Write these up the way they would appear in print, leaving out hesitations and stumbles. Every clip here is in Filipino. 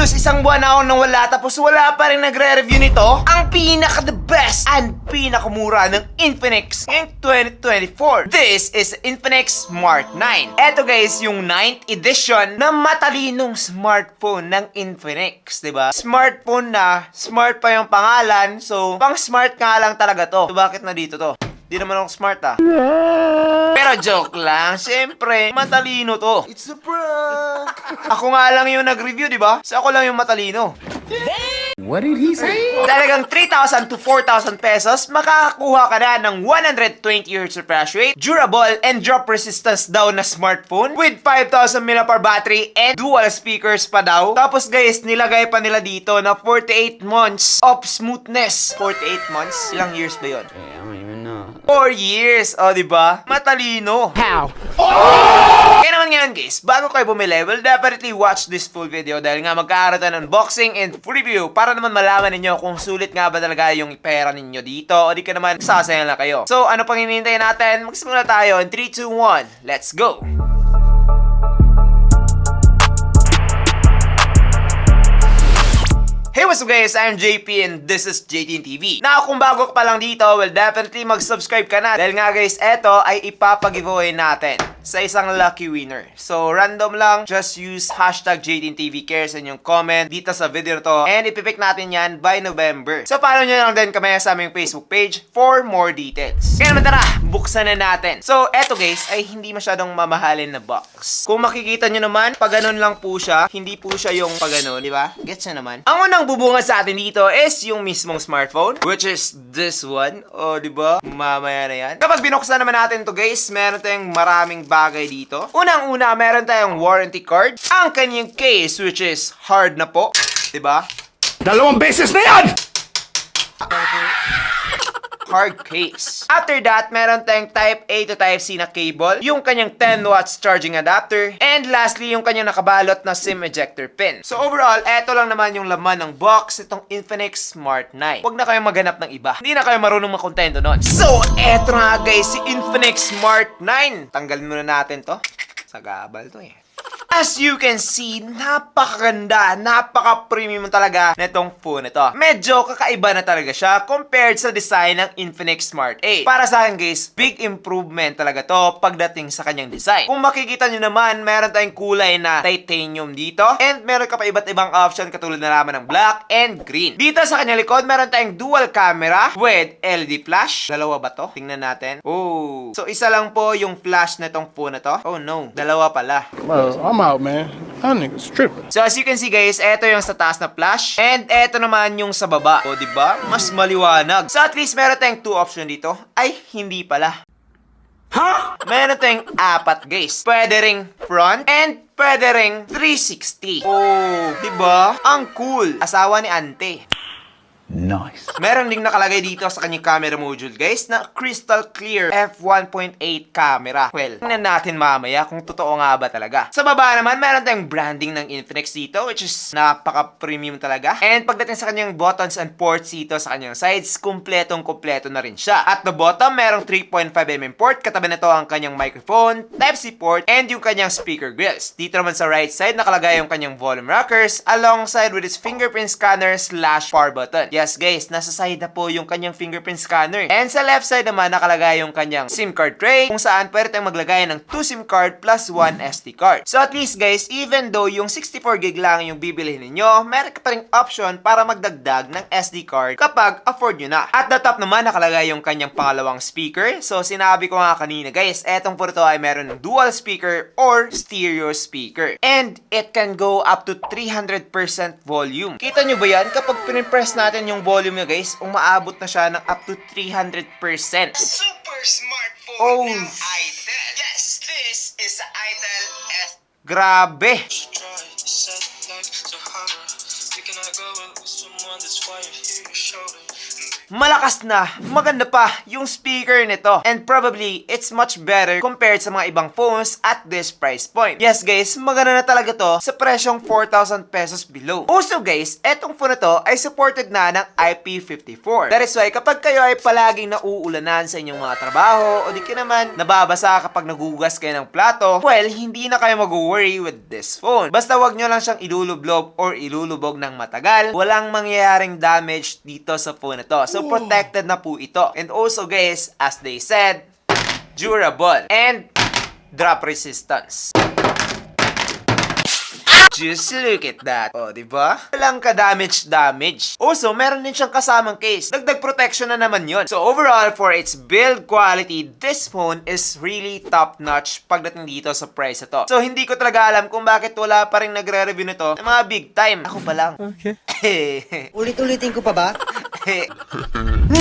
Halos isang buwan na akong nawala tapos wala pa rin nagre-review nito. Ang pinaka-the best and pinakamura ng Infinix ngayong 2024. This is Infinix Smart 9. Eto guys, yung 9th edition na matalinong smartphone ng Infinix, diba? Smartphone na, smart pa yung pangalan, so pang smart nga lang talaga to. So bakit na dito to? Di naman ako smart Pero joke lang, syempre, matalino to. It's a prank! Ako nga lang yung nag-review, di ba? So ako lang yung matalino. What did he say? Talagang 3,000 to 4,000 pesos, makakakuha ka na ng 120Hz refresh rate, durable and drop resistance daw na smartphone with 5,000 mAh battery and dual speakers pa daw. Tapos guys, nilagay pa nila dito na 48 months of smoothness. 48 months? Ilang years ba yun? I don't even know. 4 years, o diba? Matalino. How? Kaya naman ngayon guys, bago kayo bumili, well definitely watch this full video dahil nga magkakaroon tayo ng unboxing and full review para naman malaman ninyo kung sulit nga ba talaga yung pera ninyo dito o di ka naman sasayang lang kayo. So ano pang hinihintay natin? Magsimula tayo in 3, 2, 1, let's go! Hey, what's up guys? I'm JP and this is JTN TV. Na kung bago ka pa lang dito, well definitely mag-subscribe ka na. Dahil nga guys, eto ay ipapag-giveaway natin sa isang lucky winner. So, random lang, just use hashtag JTNTVCares sa inyong comment dito sa video to and ipipick natin yan by November. So, follow nyo lang din kami sa aming Facebook page for more details. Kaya naman tara, buksan na natin. So, eto guys, ay hindi masyadong mamahalin na box. Kung makikita nyo naman, pag ganun lang po siya, hindi po siya yung pag ganun, di ba? Gets nyo naman? Ang unang bubunga sa atin dito is yung mismong smartphone, which is this one. O, di ba? Mamaya na yan. Kapag binuksan naman natin to guys, meron tayong maraming bagay dito. Unang-una, meron tayong warranty card. Ang kanyang case, which is hard na po. Diba? Dalawang beses na yan! Hard case. After that, meron tayong Type A to Type C na cable, yung kanyang 10 watts charging adapter, and lastly, yung kanyang nakabalot na SIM ejector pin. So overall, eto lang naman yung laman ng box itong Infinix Smart 9. Huwag na kayong maghanap ng iba. Hindi na kayo marunong makontento nun. So, eto na guys, si Infinix Smart 9. Tanggalin muna natin to. Sagabal to eh. As you can see, napakaganda, napaka-premium talaga nitong phone ito. Medyo kakaiba na talaga siya compared sa design ng Infinix Smart 8. Para sa akin guys, big improvement talaga to pagdating sa kanyang design. Kung makikita nyo naman, meron tayong kulay na titanium dito and meron ka pa iba't ibang option katulad na naman ng black and green. Dito sa kanyang likod, meron tayong dual camera with LED flash. Dalawa ba to? Tingnan natin. Oh. So isa lang po yung flash nitong phone na to. Oh no, dalawa pala. Bro, I'm out, man. That nigga's tripping. So as you can see guys, eto yung sa taas na flash and eto naman yung sa baba. O diba? Mas maliwanag. So at least meron tayong 2 option dito. Ay, hindi pala. Ha? Meron tayong 4 guys. Pwede ring front and pwede ring 360. Oh, diba? Ang cool. Asawa ni ante. Nice. Meron ding nakalagay dito sa kanyang camera module guys na crystal clear f1.8 camera. Well, tingnan natin mamaya kung totoo nga ba talaga. Sa baba naman, meron tayong branding ng Infinix dito which is napaka-premium talaga. And pagdating sa kanyang buttons and ports dito sa kanyang sides, kumpletong-kumpleto na rin siya. At the bottom, merong 3.5mm port. Katabi na to ang kanyang microphone, Type-C port, and yung kanyang speaker grills. Dito naman sa right side, nakalagay yung kanyang volume rockers alongside with its fingerprint scanner / power button. Yes guys, nasa side na po yung kanyang fingerprint scanner. And sa left side naman nakalagay yung kanyang SIM card tray kung saan pwede tayong maglagay ng 2 SIM card plus 1 SD card. So at least guys, even though yung 64GB lang yung bibilihin ninyo, meron ka pa ring option para magdagdag ng SD card kapag afford nyo na. At the top naman nakalagay yung kanyang pangalawang speaker. So sinabi ko nga kanina guys, etong po ito ay meron ng dual speaker or stereo speaker. And it can go up to 300% volume. Kita nyo ba yan? Kapag pinimpress natin yung volume nyo guys, umaabot na siya ng up to 300%. Super smartphone Oh. ng Itel. Yes, this is the Itel S. Grabe! Set like Sahara. We cannot go with someone that's quiet here, your shoulder. malakas na, maganda pa yung speaker nito. And probably, it's much better compared sa mga ibang phones at this price point. Yes guys, maganda na talaga to sa presyong 4,000 pesos below. Also guys, etong phone na to ay supported na ng IP54. That is why kapag kayo ay palaging nauulanan sa inyong mga trabaho o di ka naman nababasa kapag nagugas kayo ng plato, well, hindi na kayo mag-worry with this phone. Basta wag nyo lang siyang ilulublob or ilulubog ng matagal, walang mangyayaring damage dito sa phone na to. So, protected na po ito. And also guys, as they said, durable and drop resistance. Just look at that. O, diba? Walang ka-damage. Also, meron din siyang kasamang case. Dagdag protection na naman yon. So, overall, for its build quality, this phone is really top-notch pagdating dito sa price na to. So, hindi ko talaga alam kung bakit wala pa rin nagre-review nito ng mga big time. Ako pa lang. Okay. Ulit-ulitin ko pa ba?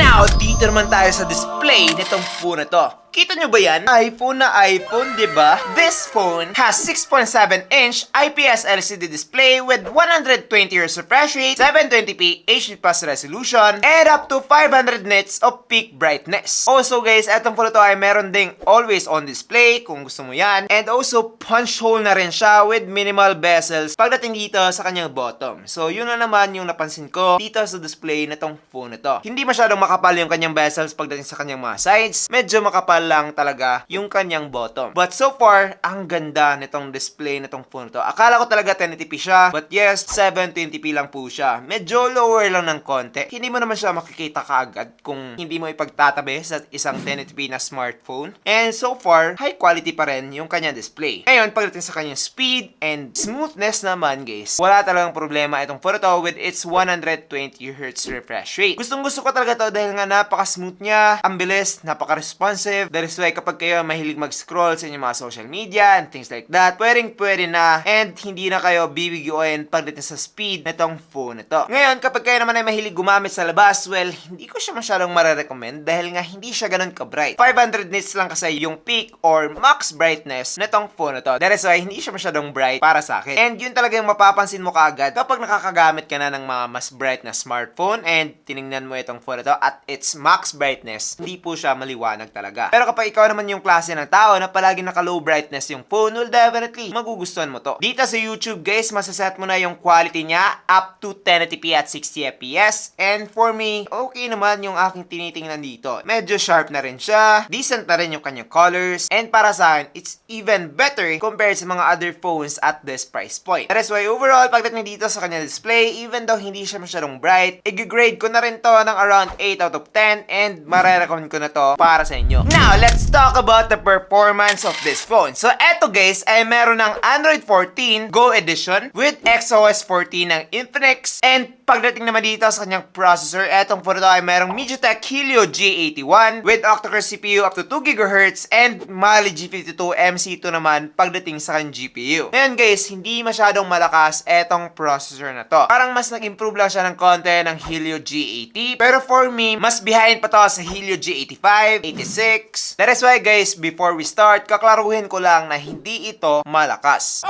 Now, dito naman tayo sa display nitong phone na to. Kita nyo ba yan? iPhone na iPhone, diba? This phone has 6.7-inch IPS LCD display with 120Hz refresh rate, 720p HD+ resolution, and up to 500 nits of peak brightness. Also guys, etong phone na to ay meron ding always on display kung gusto mo yan. And also, punch hole na rin siya with minimal bezels pagdating dito sa kanyang bottom. So, yun na naman yung napansin ko dito sa display nitong phone na to. Hindi masyadong makapal yung kanyang bezels pagdating sa kanyang mga sides. Medyo makapal lang talaga yung kanyang bottom. But so far, ang ganda nitong display nitong phone to. Akala ko talaga 1080p siya, but yes, 720p lang po siya. Medyo lower lang ng konti. Hindi mo naman siya makikita kaagad kung hindi mo ipagtatabi sa isang 1080p na smartphone. And so far, high quality pa rin yung kanyang display. Ngayon, pagdating sa kanyang speed and smoothness naman, guys, wala talagang problema itong phone to with its 120Hz refresh rate. Gustong gusto ko talaga to dahil nga napaka-smooth niya, ang bilis, napaka-responsive. That is why kapag kayo mahilig mag-scroll sa inyong mga social media and things like that, pwede na and hindi na kayo bibiguin pagdating sa speed nitong phone na to. Ngayon, kapag kayo naman ay mahilig gumamit sa labas, well, hindi ko siya masyadong marirecommend dahil nga hindi siya ganun ka-bright. 500 nits lang kasi yung peak or max brightness nitong phone na to. That is why hindi siya masyadong bright para sa akin. And yun talaga yung mapapansin mo kaagad kapag nakakagamit ka na ng mga mas bright na smartphone and tiningnan mo itong phone na to at its max brightness, hindi po siya maliwanag talaga. Pero kapag ikaw naman yung klase ng tao na palagi naka-low brightness yung phone, well, definitely, magugustuhan mo to. Dito sa YouTube, guys, masaset mo na yung quality niya up to 1080p at 60fps. And for me, okay naman yung aking tinitingnan dito. Medyo sharp na rin siya, decent na rin yung kanyang colors, and para sa akin, it's even better compared sa mga other phones at this price point. That is why overall, pagdating dito sa kanyang display, even though hindi siya masyadong bright, i-grade ko na rin to ng around 8 out of 10 and marirecommend ko na to para sa inyo. Now, let's talk about the performance of this phone. So, eto guys, ay meron ng Android 14 Go Edition with XOS 14 ng Infinix. And pagdating naman dito sa kanyang processor, etong phone ito ay merong MediaTek Helio G81 with octa-core CPU up to 2GHz and Mali G52 MC2 naman pagdating sa kanyang GPU. Ngayon guys, hindi masyadong malakas etong processor na to. Parang mas nag-improve lang siya ng konti ng Helio G80. Pero for me, mas behind pa to sa Helio G85, 86. That is why guys, before we start, kaklaruhin ko lang na hindi ito malakas.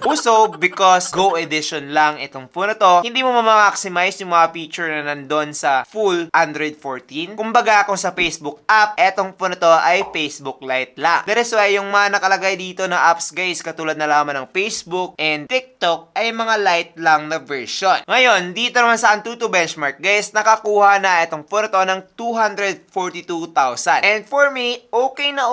Also, because Go Edition lang itong phone na to, hindi mo ma-maximize yung mga feature na nandun sa full Android 14. Kumbaga, kung sa Facebook app, etong phone na to ay Facebook Lite lang. That is why yung mga nakalagay dito na apps guys, katulad na lamang ng Facebook and TikTok, ay mga light lang na version. Ngayon, dito naman sa Antutu benchmark guys, nakakuha na itong phone na to ng 242,000. And for me, okay na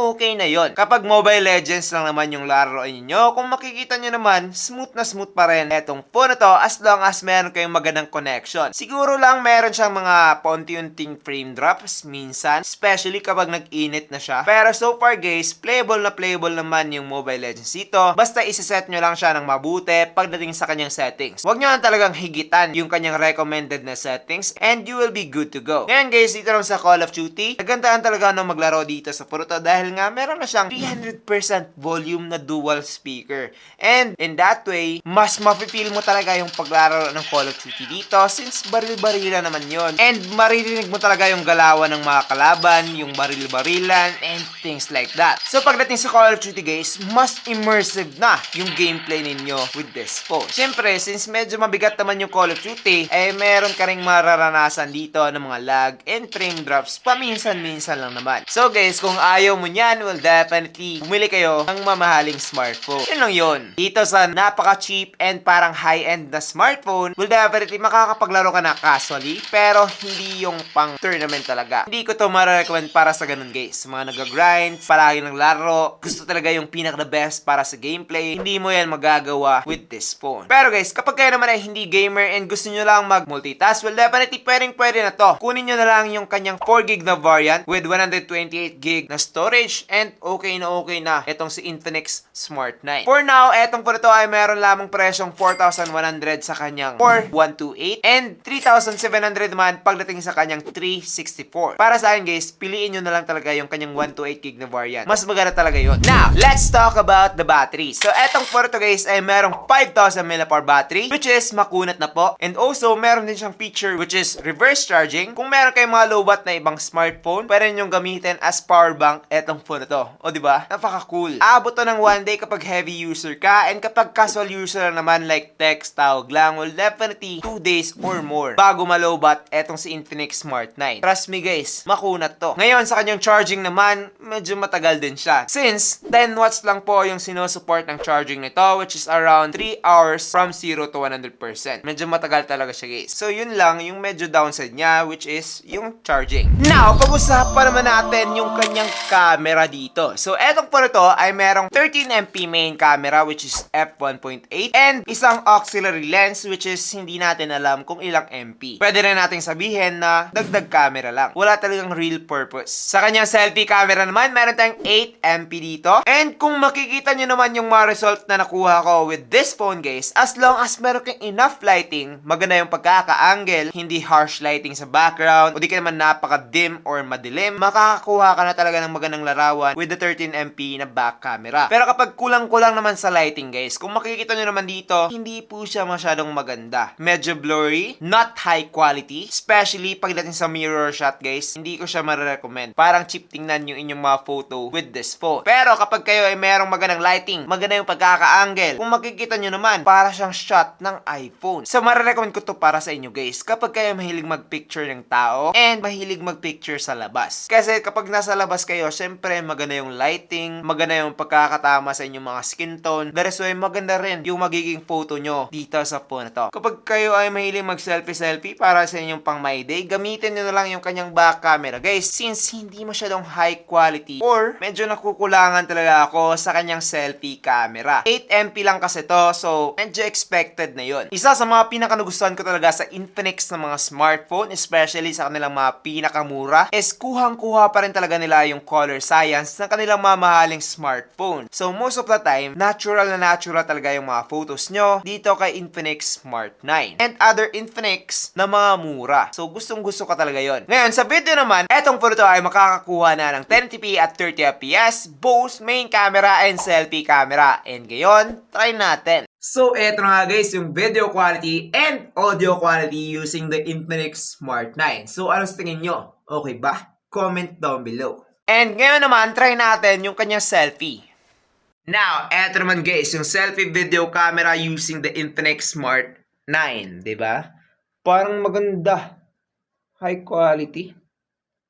yon. Kapag Mobile Legends lang naman yung laruin niyo, kung makikita nyo naman, smooth pa rin etong phone na to as long as meron kayong magandang connection. Siguro lang meron siyang mga paunti-unting frame drops minsan, especially kapag nag-init na siya. Pero so far guys, playable naman yung Mobile Legends dito. Basta isa-set nyo lang siya ng mabuti pagdating sa kanyang settings. Huwag nyo lang talagang higitan yung kanyang recommended na settings and you will be good to go. Ngayon guys, dito naman sa Call of Duty, nagandaan talaga nung maglaro dito sa phone to dahil nga meron na siyang 300% volume na dual speaker. And In that way, mas mafe-feel mo talaga yung paglaro ng Call of Duty dito since baril-barila naman yon. And maririnig mo talaga yung galawan ng mga kalaban, yung baril-barilan, and things like that. So pagdating sa Call of Duty guys, mas immersive na yung gameplay ninyo with this phone. Siyempre, since medyo mabigat naman yung Call of Duty, meron ka ring mararanasan dito ng mga lag and frame drops paminsan-minsan lang naman. So guys, kung ayaw mo nyan, well definitely, bumili kayo ng mamahaling smartphone. Yun lang yun. Dito sa napaka-cheap and parang high-end na smartphone, well definitely, makakapaglaro ka na casually, pero hindi yung pang tournament talaga. Hindi ko to mara-recommend para sa ganun guys. Mga nag-grind, palagi ng laro, gusto talaga yung pinaka-the best para sa gameplay, hindi mo yan magagawa with this phone. Pero guys, kapag kayo naman ay hindi gamer and gusto nyo lang mag-multitask, well definitely pwede na to. Kunin nyo na lang yung kanyang 4GB na variant with 128GB na storage and okay na itong si Infinix Smart 9. For now, etong po ito ay meron lamang presyong 4,100 sa kanyang 4128 and 3,700 naman pagdating sa kanyang 364. Para sa akin guys, piliin nyo na lang talaga yung kanyang 128GB na variant. Mas maganda talaga yun. Now, let's talk about the battery. So, etong po ito guys ay merong 5,000 mAh battery which is makunat na po. And also, meron din siyang feature which is reverse charging. Kung meron kayong mga low watt na ibang smartphone, pwede nyo gamitin as power bank etong phone na to. O diba? Napaka-cool. Aabot to ng one day kapag heavy user ka and kapag casual user lang naman like text, tawag lang, well definitely 2 days or more bago malowbat etong si Infinix Smart 9. Trust me guys, makunat to. Ngayon sa kanyang charging naman, medyo matagal din siya. Since 10 watts lang po yung sinusupport ng charging nito which is around 3 hours from 0 to 100%. Medyo matagal talaga siya guys. So yun lang yung medyo downside niya which is yung charging. Now, pag-usapan naman natin yung kanyang camera dito. So etong po ito ay merong 13MP main camera which is f1.8 and isang auxiliary lens which is hindi natin alam kung ilang MP. Pwede rin natin sabihin na dagdag camera lang. Wala talagang real purpose. Sa kanyang selfie camera naman, meron tayong 8MP dito. And kung makikita nyo naman yung mga result na nakuha ko with this phone guys, as long as meron kang enough lighting, maganda yung pagkaka-angle, hindi harsh lighting sa background, o di ka naman napaka-dim or madilim, makakakuha ka na talaga ng magandang larawan with the 13MP na back camera. Pero kapag kulang-kulang naman sa lighting guys, kung makikita nyo naman dito, hindi po siya masyadong maganda. Medyo blurry, not high quality, especially pagdating sa mirror shot guys, hindi ko siya marirecommend. Parang cheap tingnan yung inyong mga photo with this phone. Pero kapag kayo ay merong magandang lighting, maganda yung pagkaka-angle, kung makikita nyo naman, para siyang shot ng iPhone. So marirecommend ko to para sa inyo guys, kapag kayo mahilig mag-picture ng tao and mahilig mag-picture sa labas. Kasi kapag nasa labas kayo, syempre maganda yung lighting, maganda yung pagkakatama sa inyong mga skin tone. That is why maganda rin yung magiging photo nyo dito sa phone na to. Kapag kayo ay mahilig mag-selfie para sa inyong pang my day, gamitin nyo na lang yung kanyang back camera guys, since hindi masyadong high quality or medyo nakukulangan talaga ako sa kanyang selfie camera. 8MP lang kasi to, so medyo expected na yun. Isa sa mga pinakanugustuhan ko talaga sa Infinix na mga smartphone, especially sa kanilang mga pinakamura, is kuhang-kuha pa rin talaga nila yung color science ng kanilang mamahaling smartphone. So most of the time, natural talaga yung mga photos nyo dito kay Infinix Smart 9 and other Infinix na mga mura. So gustong-gusto ko talaga yon. Ngayon sa video naman, etong po ito ay makakakuha na ng 1080p at 30fps, both main camera and selfie camera. And ngayon, try natin. So, eto na nga guys, yung video quality and audio quality using the Infinix Smart 9. So, ano sa tingin nyo? Okay ba? Comment down below. And ngayon naman, try natin yung kanyang selfie. Now, eto naman guys, yung selfie video camera using the Infinix Smart 9. Diba? Parang maganda. High quality.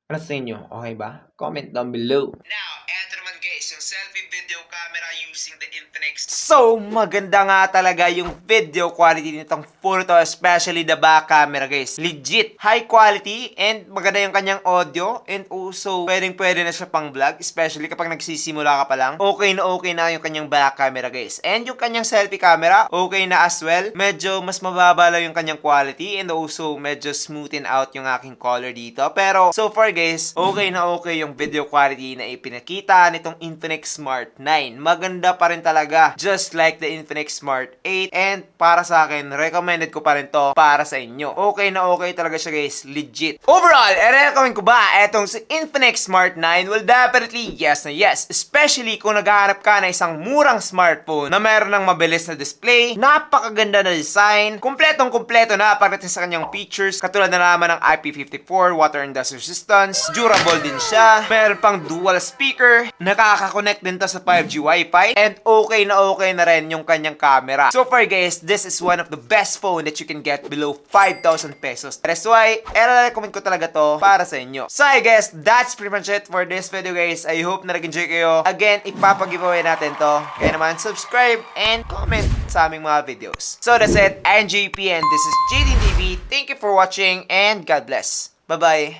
Ano sa inyo? Okay ba? Comment down below. Now, eto naman guys, yung selfie video camera using the Infinix. So, maganda nga talaga yung video quality nitong phone to, especially the back camera guys. Legit, high quality and maganda yung kanyang audio and also pwede na siya pang vlog, especially kapag nagsisimula ka pa lang. Okay na yung kanyang back camera guys. And yung kanyang selfie camera, okay na as well. Medyo mas mababa lang yung kanyang quality and also medyo smoothen out yung aking color dito. Pero so far guys, okay na okay yung video quality na ipinakita nitong Infinix Smart 9. maganda pa rin talaga. Just like the Infinix Smart 8. And para sa akin, recommended ko pa rin to para sa inyo. Okay na okay talaga siya guys. Legit. Overall, i-recommend ko ba etong si Infinix Smart 9? Well, definitely yes na yes. Especially kung naghahanap ka na isang murang smartphone na meron ng mabilis na display, napakaganda na design, kumpletong-kumpleto na pagdating sa kanyang features, katulad na naman ng IP54, water and dust resistance, durable din siya, meron pang dual speaker, nakaka-connect din to sa 5G Wi-Fi, and okay na rin yung kanyang camera. So far guys, this is one of the best phone that you can get below 5,000 pesos. That's why, i-recommend ko talaga to para sa inyo. So I guess, that's pretty much it for this video guys. I hope na nag-enjoy kayo. Again, ipapag-giveaway natin to. Kaya naman, subscribe and comment sa aming mga videos. So that's it, I'm JP and this is JD TV. Thank you for watching and God bless. Bye-bye.